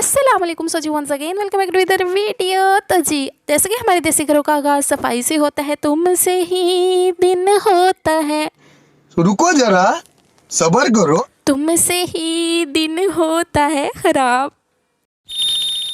अस्सलाम वालेकुम। So ji once again welcome back to other video. तो जी जैसे कि हमारे देसी घरों का आगाज़ सफाई से होता है, तुमसे ही दिन होता है, रुको जरा, सबर करो। तुमसे ही दिन होता है खराब।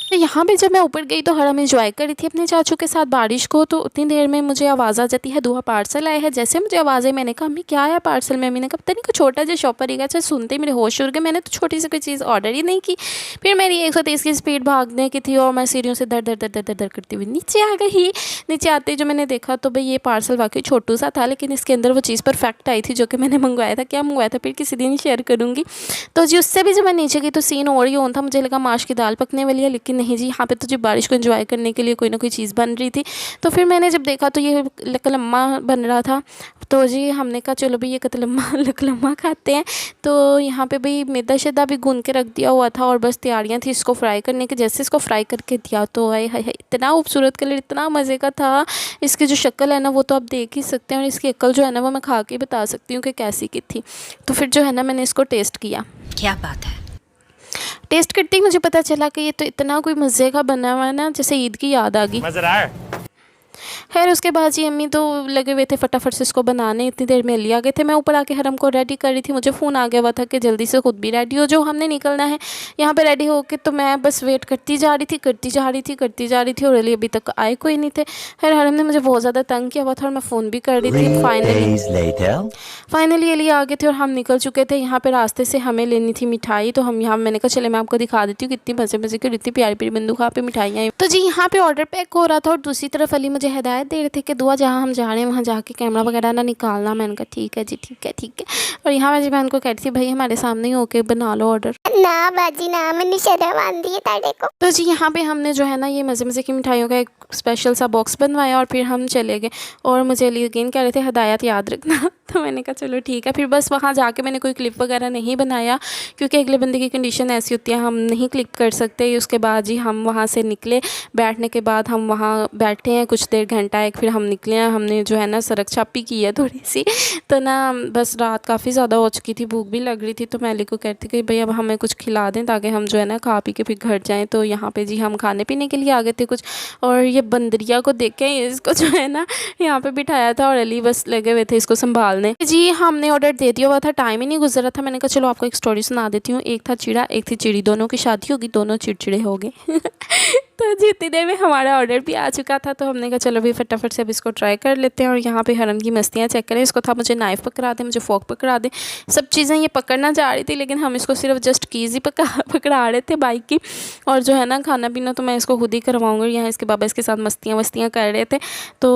तो यहाँ पे जब मैं ऊपर गई तो हरम एंजॉय करी थी अपने चाचू के साथ बारिश को। तो उतनी देर में मुझे आवाज़ आ जाती है दुआ पार्सल आया है। जैसे मुझे आवाज़ आई मैंने कहा अम्मी क्या आया पार्सल में। अम्मी ने कहा पता नहीं कुछ छोटा जो शॉपर ही गया। अच्छा सुनते ही मेरे होश उड़ गए, मैंने तो छोटी सी कोई चीज़ ऑर्डर ही नहीं की। फिर मेरी 130 की स्पीड भागने की थी और मैं सीढ़ियों से दर दर दर दर दर दर करती हुई नीचे आ गई। नीचे आते ही जो मैंने देखा तो भाई ये पार्सल वाकई छोटू सा था, लेकिन इसके अंदर वो चीज़ परफेक्ट आई थी जो कि मैंने मंगवाया था। क्या मंगवाया था फिर किसी दिन शेयर करूँगी। तो जी उससे भी जब मैं नीचे गई तो सीन और ही ऑन था। मुझे लगा माश की दाल पकने वाली है, लेकिन नहीं जी, यहाँ पे तो जी बारिश को एंजॉय करने के लिए कोई ना कोई चीज़ बन रही थी। तो फिर मैंने जब देखा तो ये लकलम्मा बन रहा था। तो जी हमने कहा चलो भाई ये कतलम्मा लकलम्मा खाते हैं। तो यहाँ पे भाई मैदा शैदा भी गूंद के रख दिया हुआ था और बस तैयारियाँ थी इसको फ्राई करने की। जैसे इसको फ्राई करके दिया तो आए हाय हाय इतना खूबसूरत कलर, इतना मज़े का था। इसकी जो शक्ल है ना वो तो आप देख ही सकते हैं, और इसकी अक्ल जो है ना वो मैं खा के बता सकती हूँ कि कैसी की थी। तो फिर जो है ना मैंने इसको टेस्ट किया। क्या बात है। टेस्ट करते ही मुझे पता चला कि ये तो इतना कोई मज़े का बना हुआ है ना, जैसे ईद की याद आ गई। मज़ा आ रहा है। खैर उसके बाद जी अम्मी तो लगे हुए थे फटाफट से इसको बनाने। इतनी देर में अली आ गए थे। मैं ऊपर आके हरम को रेडी कर रही थी, मुझे फ़ोन आ गया हुआ था कि जल्दी से खुद भी रेडी हो जो हमने निकलना है यहाँ पे रेडी होके। तो मैं बस वेट करती जा रही थी और अली अभी तक आए कोई नहीं थे। खैर हरम ने मुझे बहुत ज़्यादा तंग किया हुआ था और मैं फ़ोन भी कर रही थी। फाइनली अली आ गए थे और हम निकल चुके थे। यहाँ पे रास्ते से हमें लेनी थी मिठाई, तो हम यहाँ मैंने कहा चले मैं आपको दिखा देती हूँ कितनी मज़े मज़े की इतनी प्यारी प्यारी बंदूक यहाँ पे मिठाइयाँ। तो जी यहाँ पे ऑर्डर पैक हो रहा था और दूसरी तरफ अली मुझे हिदायत दे रहे थे कि दुआ जहाँ हम जा रहे हैं वहाँ जाके कैमरा वगैरह ना निकालना। मैंने कहा ठीक है जी ठीक है। और यहाँ मैं जी मैं उनको कहती थी भाई हमारे सामने ही होके बना लो ऑर्डर। ना बाजी ना, मैंने शर्म आंदी है ताड़े को। तो जी यहाँ पे हमने जो है ना ये मज़े मज़े की मिठाइयों का एक स्पेशल सा बॉक्स बनवाया और फिर हम चले गए। और मुझे अली अगेन कह रहे थे हिदायत याद रखना। तो मैंने कहा चलो ठीक है। फिर बस वहाँ जाके मैंने कोई क्लिप वगैरह नहीं बनाया क्योंकि अगले बंदे की कंडीशन ऐसी होती है हम नहीं क्लिक कर सकते। उसके बाद जी हम वहाँ से निकले। बैठने के बाद हम वहाँ बैठे हैं कुछ देर घंटा एक, फिर हम निकले हैं। हमने जो है ना सरक छापी की है थोड़ी सी। तो ना बस रात काफ़ी ज़्यादा हो चुकी थी, भूख भी लग रही थी। तो मैं अली को कहती कि भाई अब हमें कुछ खिला दें ताकि हम जो है ना खा पी के फिर घर जाएँ। तो यहाँ पे जी हम खाने पीने के लिए आ गए थे कुछ, और ये बंदरिया को देख के इसको जो है ना यहाँ पे बिठाया था और अली बस लगे हुए थे इसको संभालने। जी हमने ऑर्डर दे दिया हुआ था, टाइम ही नहीं गुजरा था। मैंने कहा चलो आपको एक स्टोरी सुना देती हूँ। एक था चिड़ा एक थी चिड़ी, दोनों की शादी होगी, दोनों चिड़चिड़े हो गए। तो जितनी देर में हमारा ऑर्डर भी आ चुका था तो हमने कहा चलो भाई फटाफट से अब इसको ट्राई कर लेते हैं। और यहाँ पे हरम की मस्तियाँ चेक करें। इसको था मुझे नाइफ़ पकड़ा दे, मुझे फोक पकड़ा दे, सब चीज़ें ये पकड़ना चाह रही थी, लेकिन हम इसको सिर्फ जस्ट कीज़ ही पकड़ा रहे थे बाइक की। और जो है ना खाना पीना तो मैं इसको खुद ही करवाऊँगी। यहाँ इसके बाबा इसके साथ मस्तियाँ कर रहे थे। तो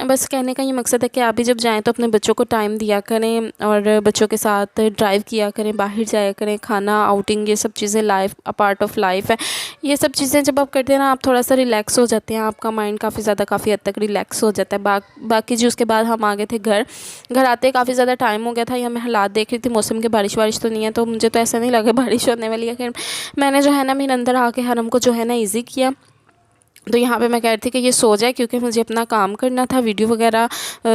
बस कहने का ये मकसद है कि आप भी जब जाएँ तो अपने बच्चों को टाइम दिया करें और बच्चों के साथ ड्राइव किया करें, बाहर जाया करें, खाना आउटिंग ये सब चीज़ें life a part of life है। ये सब चीज़ें जब आप करते हैं ना आप थोड़ा सा रिलैक्स हो जाते हैं, आपका माइंड काफ़ी हद तक रिलैक्स हो जाता है। बाकी जी उसके बाद हम आ गए थे घर आते काफ़ी ज़्यादा टाइम हो गया था। यहाँ मैं हालात देख रही थी मौसम के, बारिश तो नहीं है, तो मुझे तो ऐसा नहीं लगा बारिश होने वाली है। खैर मैंने जो है ना मेरे अंदर आके हरम को जो है ना ईज़ी किया। तो यहाँ पे मैं कह रही थी कि ये सो जाए क्योंकि मुझे अपना काम करना था, वीडियो वगैरह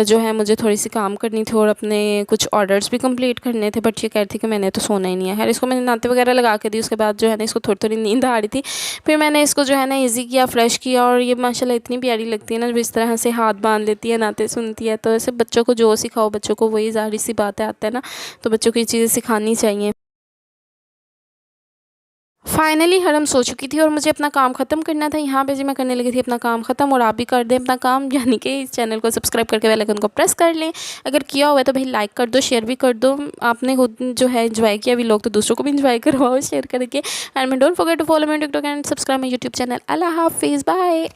जो है मुझे थोड़ी सी काम करनी थी और अपने कुछ ऑर्डर्स भी कंप्लीट करने थे। बट ये कह रही थी कि मैंने तो सोना ही नहीं है। खैर इसको मैंने नाते वगैरह लगा के दी। उसके बाद जो है ना इसको थोड़ी थोड़ी नींद आ रही थी। फिर मैंने इसको जो है ना ईज़ी किया, फ्रेश किया। और ये माशाल्लाह इतनी प्यारी लगती है ना जब इस तरह से हाथ बांध लेती है, नाते सुनती है। तो ऐसे बच्चों को जो सिखाओ बच्चों को वही ज़ाहिर सी बात है आता है ना, तो बच्चों को ये चीज़ें सिखानी चाहिए। फाइनली हरम सो चुकी थी और मुझे अपना काम ख़त्म करना था। यहाँ पे जी मैं करने लगी थी अपना काम ख़त्म, और आप भी कर दें अपना काम, यानी कि इस चैनल को सब्सक्राइब करके बेल आइकन को प्रेस कर लें। अगर किया हुआ है तो भाई लाइक कर दो, शेयर भी कर दो। आपने खुद जो है एंजॉय किया भी लोग, तो दूसरों को भी एंजॉय करवाओ शेयर करके। And don't forget to follow me TikTok and subscribe my YouTube channel. अल्लाह हाफिज़, बाय।